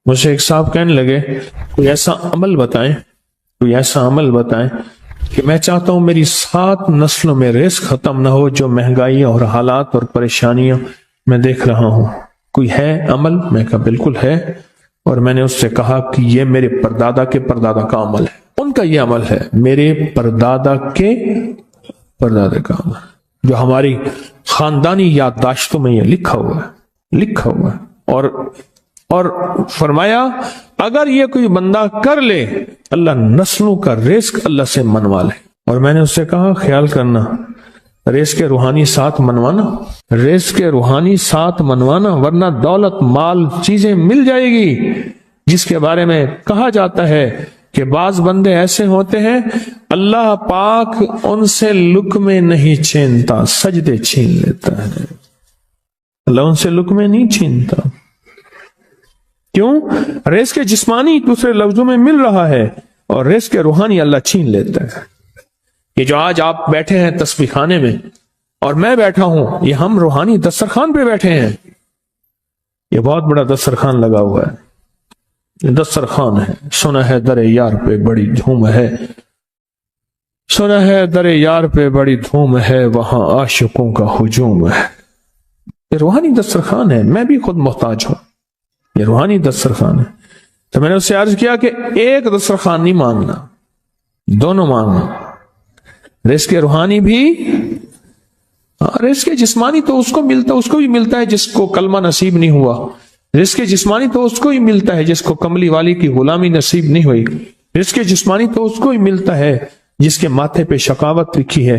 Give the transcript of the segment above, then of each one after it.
مجھے ایک صاحب کہنے لگے کوئی ایسا عمل بتائیں کہ میں چاہتا ہوں میری 7 نسلوں میں رزق ختم نہ ہو، جو مہنگائی اور حالات اور پریشانیاں میں دیکھ رہا ہوں، کوئی ہے عمل؟ میں کہا بالکل ہے، اور میں نے اس سے کہا کہ یہ میرے پردادا کے پردادا کا عمل ہے، ان کا یہ عمل ہے، میرے پردادا کے پردادا کا عمل، جو ہماری خاندانی یادداشتوں میں یہ لکھا ہوا ہے، اور فرمایا اگر یہ کوئی بندہ کر لے اللہ نسلوں کا رزق اللہ سے منوا لے۔ اور میں نے اس سے کہا خیال کرنا، رزق روحانی ساتھ منوانا، ورنہ دولت مال چیزیں مل جائے گی، جس کے بارے میں کہا جاتا ہے کہ بعض بندے ایسے ہوتے ہیں اللہ پاک ان سے لقمے نہیں چھینتا، سجدے چھین لیتا ہے، اللہ ان سے لقمے نہیں چھینتا۔ کیوں؟ رزق جسمانی دوسرے لفظوں میں مل رہا ہے، اور رزق روحانی اللہ چھین لیتا ہے۔ یہ جو آج آپ بیٹھے ہیں تسبیح خانے میں اور میں بیٹھا ہوں، یہ ہم روحانی دسترخوان پہ بیٹھے ہیں، یہ بہت بڑا دسترخوان لگا ہوا ہے، یہ دسترخوان ہے۔ سنا ہے در یار پہ بڑی دھوم ہے، سنا ہے در یار پہ بڑی دھوم ہے، وہاں عاشقوں کا ہجوم ہے۔ یہ روحانی دسترخوان ہے، میں بھی خود محتاج ہوں، یہ روحانی دسترخوان ہے۔ تو میں نے اس سے عرض کیا کہ ایک دسترخوان نہیں مانگنا، دونوں مانگنا، رزق روحانی بھی، رزق جسمانی تو اس کو بھی ملتا ہے جس کو کلمہ نصیب نہیں ہوا، رزق جسمانی تو اس کو ہی ملتا ہے جس کو کملی والی کی غلامی نصیب نہیں ہوئی، رزق جسمانی تو اس کو ہی ملتا ہے جس کے ماتھے پہ شقاوت لکھی ہے،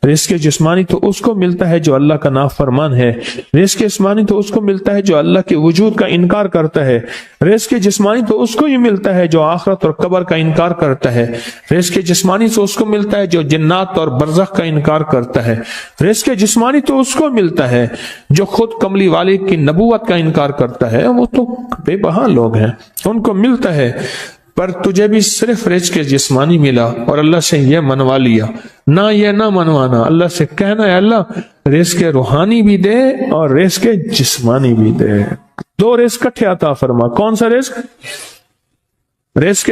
رزق جسمانی تو اس کو ملتا ہے جو اللہ کا نافرمان ہے، رزق جسمانی تو اس کو ملتا ہے جو اللہ کے وجود کا انکار کرتا ہے، رزق جسمانی تو اس کو ہی ملتا ہے جو آخرت اور قبر کا انکار کرتا ہے، رزق جسمانی تو اس کو ملتا ہے جو جنات اور برزخ کا انکار کرتا ہے، رزق جسمانی تو اس کو ملتا ہے جو خود کملی والے کی نبوت کا انکار کرتا ہے، وہ تو بے بہا لوگ ہیں، ان کو ملتا ہے۔ پر تجھے بھی صرف رزق جسمانی ملا اور اللہ سے یہ منوا لیا، نہ یہ نہ منوانا، اللہ سے کہنا ہے اللہ رزق روحانی بھی دے اور رزق جسمانی بھی دے، 2 رزق اکٹھے عطا فرما۔ کون سا رزق؟ رزق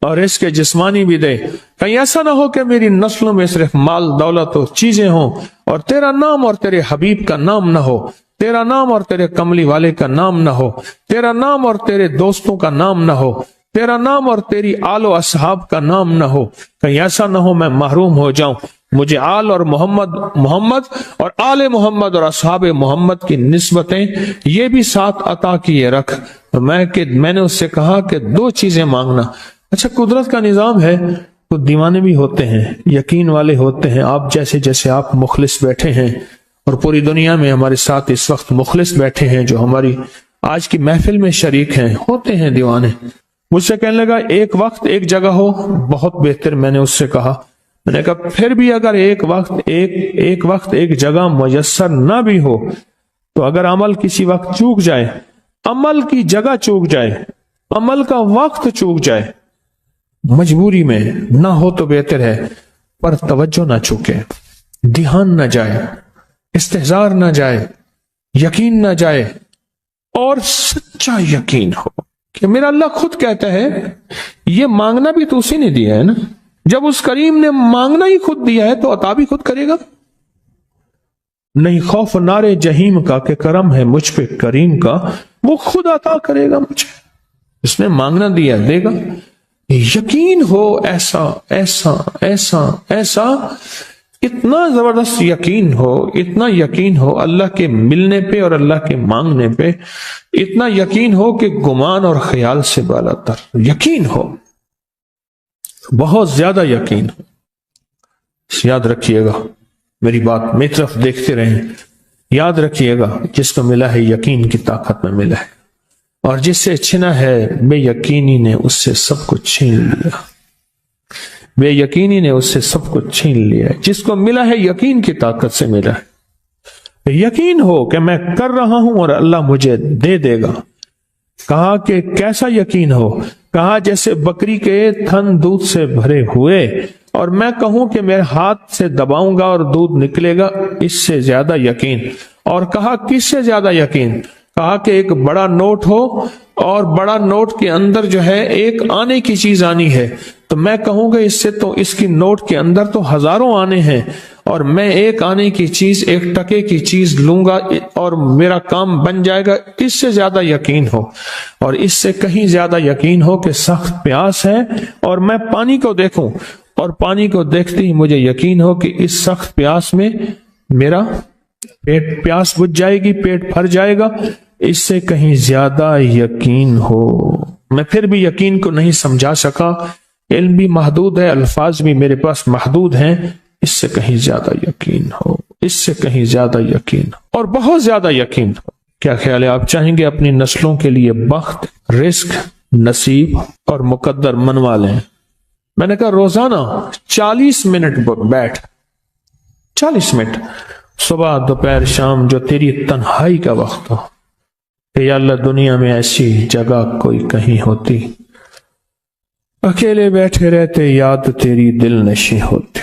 اور رزق جسمانی بھی دے۔ کہیں ایسا نہ ہو کہ میری نسلوں میں صرف مال دولت اور چیزیں ہوں اور تیرا نام اور تیرے حبیب کا نام نہ ہو، تیرا نام اور تیرے کملی والے کا نام نہ ہو، تیرا نام اور تیرے دوستوں کا نام نہ ہو، تیرا نام اور تیری آل و اصحاب کا نام نہ ہو۔ کہیں ایسا نہ ہو میں محروم ہو جاؤں، مجھے آل اور محمد اور آل محمد اور اصحاب محمد کی نسبتیں یہ بھی ساتھ عطا کیے رکھ۔ میں نے اس سے کہا کہ 2 چیزیں مانگنا۔ اچھا، قدرت کا نظام ہے، تو دیوانے بھی ہوتے ہیں، یقین والے ہوتے ہیں، آپ جیسے آپ مخلص بیٹھے ہیں، اور پوری دنیا میں ہمارے ساتھ اس وقت مخلص بیٹھے ہیں جو ہماری آج کی محفل میں شریک ہیں، ہوتے ہیں دیوانے۔ مجھ سے کہنے لگا ایک وقت ایک جگہ ہو بہت بہتر۔ میں نے اس سے کہا، میں نے کہا پھر بھی اگر ایک وقت ایک جگہ میسر نہ بھی ہو تو اگر عمل کسی وقت چوک جائے، عمل کی جگہ چوک جائے، عمل کا وقت چوک جائے، مجبوری میں نہ ہو تو بہتر ہے، پر توجہ نہ چوکے، دھیان نہ جائے، استحضار نہ جائے، یقین نہ جائے، اور سچا یقین ہو کہ میرا اللہ خود کہتا ہے یہ مانگنا بھی تو اسی نے دیا ہے نا، جب اس کریم نے مانگنا ہی خود دیا ہے تو عطا بھی خود کرے گا۔ نہیں خوف نارے جہیم کا کہ کرم ہے مجھ پہ کریم کا، وہ خود عطا کرے گا مجھے، اس نے مانگنا دیا دے گا۔ یقین ہو ایسا ایسا ایسا ایسا، اتنا زبردست یقین ہو، اتنا یقین ہو اللہ کے ملنے پہ اور اللہ کے مانگنے پہ، اتنا یقین ہو کہ گمان اور خیال سے بالا تر یقین ہو، بہت زیادہ یقین ہو۔ یاد رکھیے گا میری بات، میری طرف دیکھتے رہیں، یاد رکھیے گا جس کو ملا ہے یقین کی طاقت میں ملا ہے، اور جس سے چھنا ہے بے یقینی نے اس سے سب کچھ چھین لیا، بے یقینی نے اس سے سب کچھ چھین لیا ہے۔ جس کو ملا ہے یقین کی طاقت سے ملا ہے، یقین ہو کہ میں کر رہا ہوں اور اللہ مجھے دے دے گا۔ کہا کہ کیسا یقین ہو؟ کہا جیسے بکری کے تھن دودھ سے بھرے ہوئے اور میں کہوں کہ میرے ہاتھ سے دباؤں گا اور دودھ نکلے گا، اس سے زیادہ یقین۔ اور کہا کس سے زیادہ یقین؟ کہا کہ ایک بڑا نوٹ ہو اور بڑا نوٹ کے اندر جو ہے ایک آنے کی چیز آنی ہے، تو میں کہوں گا اس سے تو اس کی نوٹ کے اندر تو ہزاروں آنے ہیں، اور میں ایک آنے کی چیز، ایک ٹکے کی چیز لوں گا اور میرا کام بن جائے گا۔ اس سے زیادہ یقین ہو، اور اس سے کہیں زیادہ یقین ہو کہ سخت پیاس ہے اور میں پانی کو دیکھوں، اور پانی کو دیکھتے ہی مجھے یقین ہو کہ اس سخت پیاس میں میرا پیاس بجھ جائے گی، پیٹ بھر جائے گا، اس سے کہیں زیادہ یقین ہو۔ میں پھر بھی یقین کو نہیں سمجھا سکا، علم بھی محدود ہے، الفاظ بھی میرے پاس محدود ہیں، اس سے کہیں زیادہ یقین ہو، اس سے کہیں زیادہ یقین ہو، اور بہت زیادہ یقین ہو۔ کیا خیال ہے، آپ چاہیں گے اپنی نسلوں کے لیے بخت، رزق، نصیب اور مقدر منوا لیں؟ میں نے کہا روزانہ 40 منٹ بیٹھ، 40 منٹ صبح دوپہر شام، جو تیری تنہائی کا وقت ہو، کہ یا اللہ دنیا میں ایسی جگہ کوئی کہیں ہوتی، اکیلے بیٹھے رہتے یاد تیری دل نشیں ہوتی،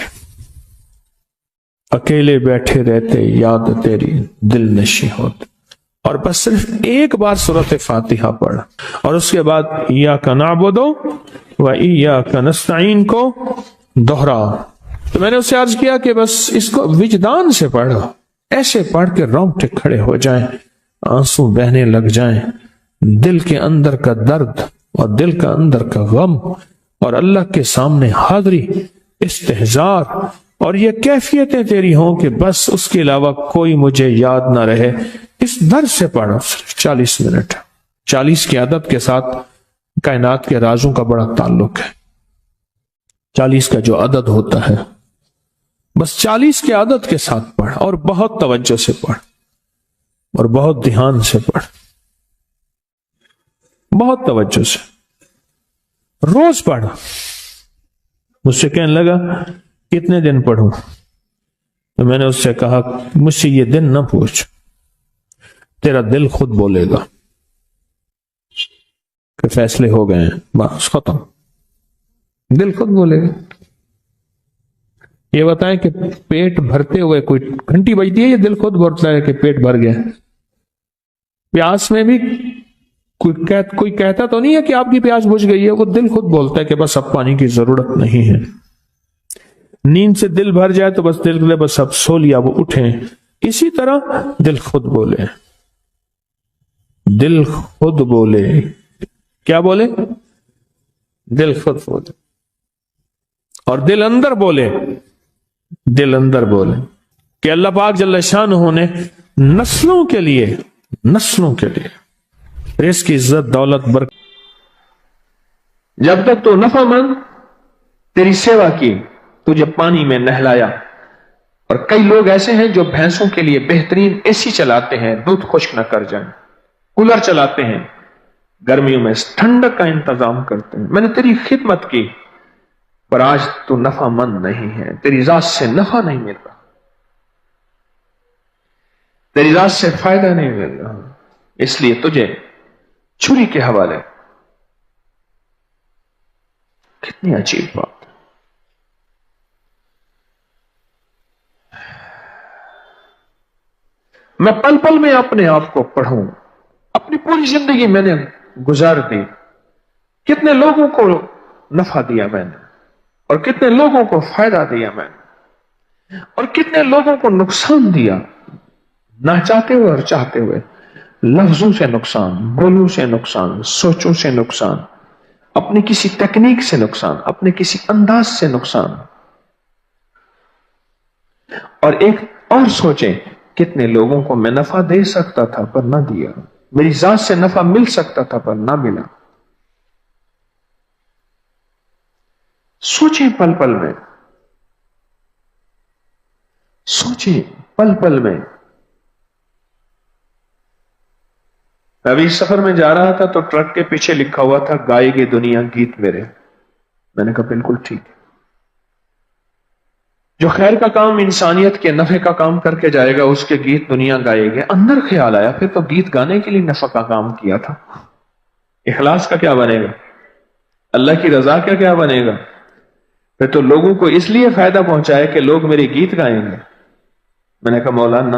اکیلے بیٹھے رہتے یاد تیری دل نشیں ہوتی، اور بس صرف ایک بار سورۃ فاتحہ پڑھ، اور اس کے بعد ایاک نعبد و ایاک نستعین کو دوہرا۔ تو میں نے اس سے عرض کیا کہ بس اس کو وجدان سے پڑھو، ایسے پڑھ کے رونگٹے کھڑے ہو جائیں، آنسو بہنے لگ جائیں، دل کے اندر کا درد اور دل کا اندر کا غم اور اللہ کے سامنے حاضری، استحضار، اور یہ کیفیتیں تیری ہوں کہ بس اس کے علاوہ کوئی مجھے یاد نہ رہے۔ اس درد سے پڑھو، صرف 40 منٹ۔ 40 کی عدد کے ساتھ کائنات کے رازوں کا بڑا تعلق ہے۔ 40 کا جو عدد ہوتا ہے، بس 40 کے عدد کے ساتھ پڑھ، اور بہت توجہ سے پڑھ، اور بہت دھیان سے پڑھ، بہت توجہ سے، روز پڑھ۔ مجھ سے کہنے لگا کتنے دن پڑھوں؟ تو میں نے اس سے کہا مجھ سے یہ دن نہ پوچھ، تیرا دل خود بولے گا کہ فیصلے ہو گئے ہیں، بس ختم، دل خود بولے گا۔ یہ بتائیں کہ پیٹ بھرتے ہوئے کوئی گھنٹی بجتی ہے، یہ دل خود بولتا ہے کہ پیٹ بھر گیا؟ پیاس میں بھی کوئی کہتا تو نہیں ہے کہ آپ کی پیاس بجھ گئی ہے، وہ دل خود بولتا ہے کہ بس اب پانی کی ضرورت نہیں ہے۔ نیند سے دل بھر جائے تو بس دل کے بس اب سو لیا، وہ اٹھیں۔ اسی طرح دل خود بولے، دل خود بولے، کیا بولے؟ دل خود بولے، اور دل اندر بولے، دل اندر بولے کہ اللہ پاک جل شانہ نے نسلوں کے لیے رزق، عزت، دولت، برکت، جب تک تو نفع مند تیری سیوا کی، تجھے پانی میں نہلایا۔ اور کئی لوگ ایسے ہیں جو بھینسوں کے لیے بہترین اے سی چلاتے ہیں، دودھ خشک نہ کر جائیں، کولر چلاتے ہیں، گرمیوں میں ٹھنڈک کا انتظام کرتے ہیں۔ میں نے تیری خدمت کی، پر آج تو نفع مند نہیں ہے، تیری ذات سے نفع نہیں مل رہا، تیری ذات سے فائدہ نہیں مل رہا، اس لیے تجھے چھری کے حوالے۔ کتنی عجیب بات۔ میں پل پل میں اپنے آپ کو پڑھوں، اپنی پوری زندگی میں نے گزار دی، کتنے لوگوں کو نفع دیا میں نے، اور کتنے لوگوں کو فائدہ دیا میں نے، اور کتنے لوگوں کو نقصان دیا، نہ چاہتے ہوئے اور چاہتے ہوئے، لفظوں سے نقصان، بولوں سے نقصان، سوچوں سے نقصان، اپنی کسی ٹیکنیک سے نقصان، اپنے کسی انداز سے نقصان۔ اور ایک اور سوچیں، کتنے لوگوں کو میں نفع دے سکتا تھا پر نہ دیا، میری ذات سے نفع مل سکتا تھا پر نہ ملا۔ سوچیں پل پل میں، سوچیں پل پل میں۔ ابھی سفر میں جا رہا تھا تو ٹرک کے پیچھے لکھا ہوا تھا گائے گی دنیا گیت میرے۔ میں نے کہا بالکل ٹھیک ہے، جو خیر کا کام، انسانیت کے نفع کا کام کر کے جائے گا اس کے گیت دنیا گائے گی۔ اندر خیال آیا پھر تو گیت گانے کے لیے نفع کا کام کیا تھا، اخلاص کا کیا بنے گا؟ اللہ کی رضا کا کیا بنے گا؟ پھر تو لوگوں کو اس لیے فائدہ پہنچائے کہ لوگ میرے گیت گائیں گے۔ میں نے کہا مولانا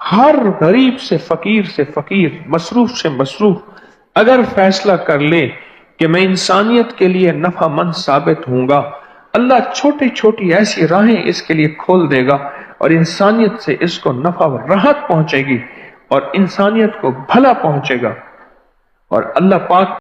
ہر غریب سے فقیر مصروف سے مصروف اگر فیصلہ کر لے کہ میں انسانیت کے لیے نفع مند ثابت ہوں گا، اللہ چھوٹی چھوٹی ایسی راہیں اس کے لیے کھول دے گا اور انسانیت سے اس کو نفع و راحت پہنچے گی اور انسانیت کو بھلا پہنچے گا، اور اللہ پاک